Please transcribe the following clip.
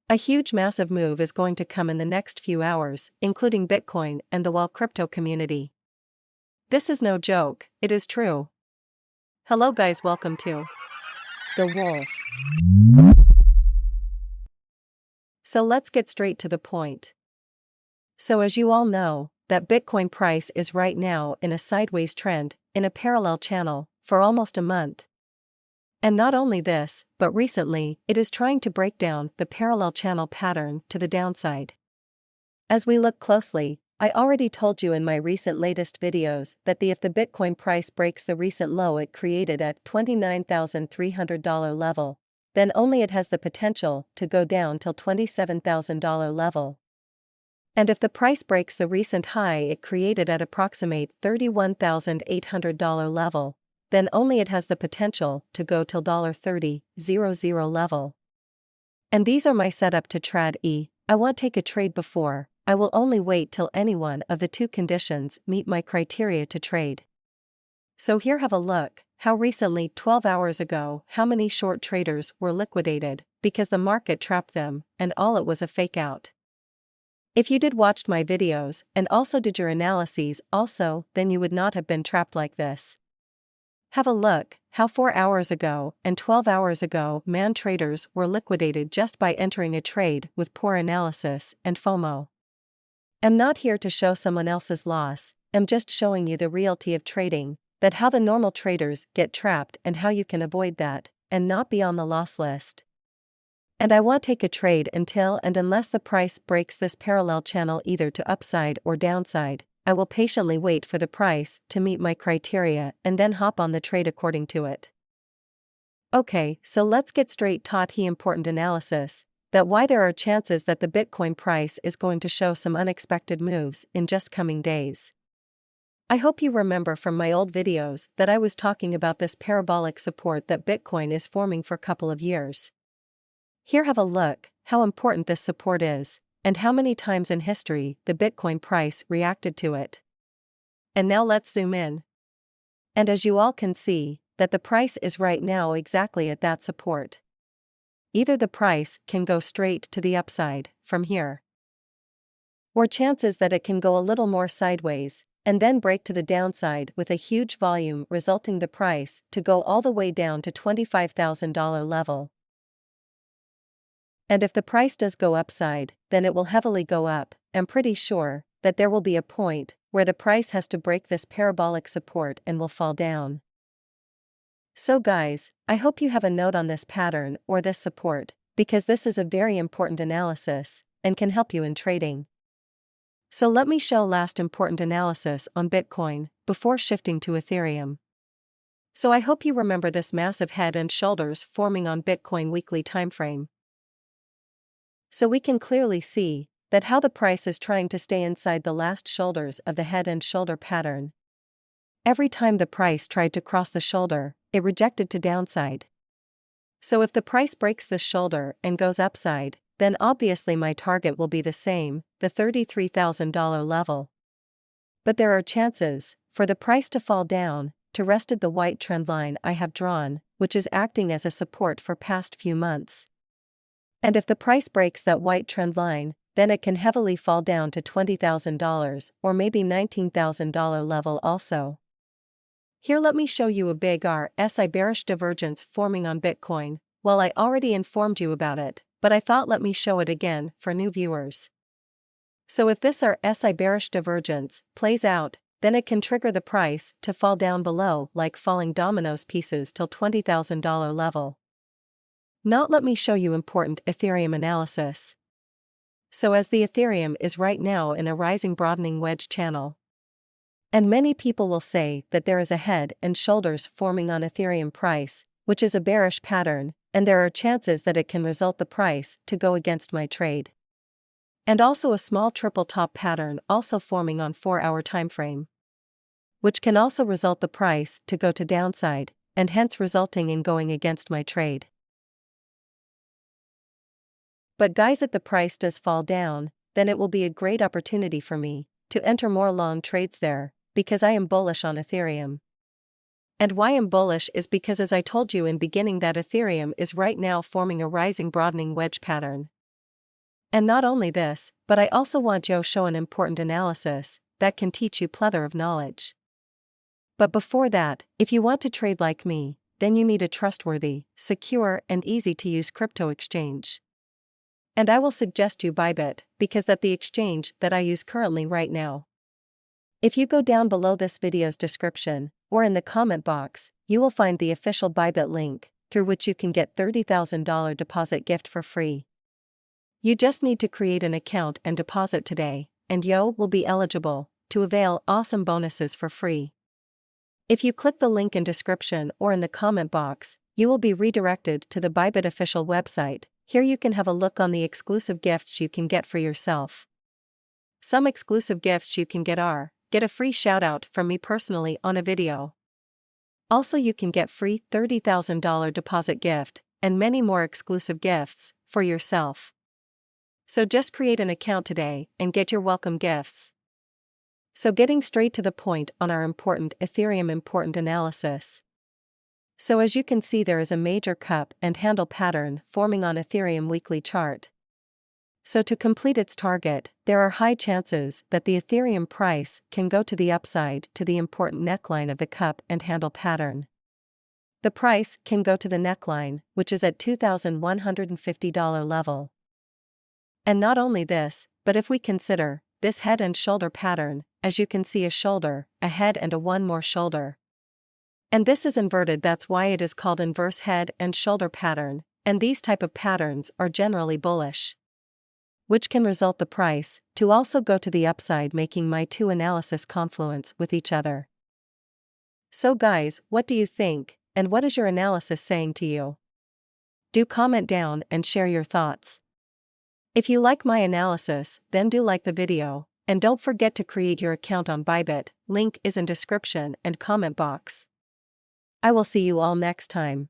A huge massive move is going to come in the next few hours, including Bitcoin and the whole crypto community. This is no joke, it is true. Hello guys, welcome to The Wolf. So let's get straight to the point. So as you all know, that Bitcoin price is right now in a sideways trend, in a parallel channel, for almost a month. And not only this, but recently, it is trying to break down the parallel channel pattern to the downside. As we look closely, I already told you in my latest videos that if the Bitcoin price breaks the recent low it created at $29,300 level, then only it has the potential to go down till $27,000 level. And if the price breaks the recent high it created at approximate $31,800 level, then only it has the potential to go till $30,000 level. And these are my setup to trade. I won't take a trade before, I will only wait till any one of the two conditions meet my criteria to trade. So here have a look, how recently 12 hours ago how many short traders were liquidated, because the market trapped them, and all it was a fake out. If you did watched my videos, and also did your analyses also, then you would not have been trapped like this. Have a look, how 4 hours ago and 12 hours ago man traders were liquidated just by entering a trade with poor analysis and FOMO. I'm not here to show someone else's loss, I'm just showing you the reality of trading, that how the normal traders get trapped and how you can avoid that, and not be on the loss list. And I won't take a trade until and unless the price breaks this parallel channel either to upside or downside. I will patiently wait for the price to meet my criteria and then hop on the trade according to it. Okay, so let's get straight to the important analysis, that why there are chances that the Bitcoin price is going to show some unexpected moves in just coming days. I hope you remember from my old videos that I was talking about this parabolic support that Bitcoin is forming for a couple of years. Here have a look, how important this support is, and how many times in history the Bitcoin price reacted to it. And now let's zoom in. And as you all can see, that the price is right now exactly at that support. Either the price can go straight to the upside, from here. Or chances that it can go a little more sideways, and then break to the downside with a huge volume resulting the price to go all the way down to $25,000 level. And if the price does go upside, then it will heavily go up. I'm pretty sure that there will be a point where the price has to break this parabolic support and will fall down. So guys, I hope you have a note on this pattern or this support, because this is a very important analysis and can help you in trading. So let me show last important analysis on Bitcoin before shifting to Ethereum. So I hope you remember this massive head and shoulders forming on Bitcoin weekly timeframe. So we can clearly see that how the price is trying to stay inside the last shoulders of the head and shoulder pattern. Every time the price tried to cross the shoulder, it rejected to downside. So if the price breaks the shoulder and goes upside, then obviously my target will be the same, the $33,000 level. But there are chances for the price to fall down, to rested the white trend line I have drawn, which is acting as a support for past few months. And if the price breaks that white trend line, then it can heavily fall down to $20,000 or maybe $19,000 level also. Here let me show you a big RSI bearish divergence forming on Bitcoin. Well, I already informed you about it, but I thought let me show it again for new viewers. So if this RSI bearish divergence plays out, then it can trigger the price to fall down below like falling dominoes pieces till $20,000 level. Now let me show you important Ethereum analysis. So as the Ethereum is right now in a rising broadening wedge channel. And many people will say that there is a head and shoulders forming on Ethereum price, which is a bearish pattern, and there are chances that it can result the price to go against my trade. And also a small triple top pattern also forming on 4-hour timeframe, which can also result the price to go to downside, and hence resulting in going against my trade. But guys, if the price does fall down, then it will be a great opportunity for me to enter more long trades there, because I am bullish on Ethereum. And why I'm bullish is because as I told you in beginning that Ethereum is right now forming a rising broadening wedge pattern. And not only this, but I also want you to show an important analysis that can teach you plethora of knowledge. But before that, if you want to trade like me, then you need a trustworthy, secure and easy to use crypto exchange. And I will suggest you Bybit, because that's the exchange that I use currently right now. If you go down below this video's description, or in the comment box, you will find the official Bybit link, through which you can get $30,000 deposit gift for free. You just need to create an account and deposit today, and you will be eligible to avail awesome bonuses for free. If you click the link in description or in the comment box, you will be redirected to the Bybit official website. Here you can have a look on the exclusive gifts you can get for yourself. Some exclusive gifts you can get are: get a free shoutout from me personally on a video. Also, you can get free $30,000 deposit gift, and many more exclusive gifts for yourself. So just create an account today and get your welcome gifts. So getting straight to the point on our important Ethereum analysis. So as you can see, there is a major cup and handle pattern forming on Ethereum weekly chart. So to complete its target, there are high chances that the Ethereum price can go to the upside to the important neckline of the cup and handle pattern. The price can go to the neckline, which is at $2,150 level. And not only this, but if we consider this head and shoulder pattern, as you can see, a shoulder, a head and a one more shoulder. And this is inverted, that's why it is called inverse head and shoulder pattern, and these type of patterns are generally bullish, which can result the price to also go to the upside, making my two analysis confluence with each other. So guys, what do you think, and what is your analysis saying to you? Do comment down and share your thoughts. If you like my analysis, then do like the video, and don't forget to create your account on Bybit, link is in description and comment box. I will see you all next time.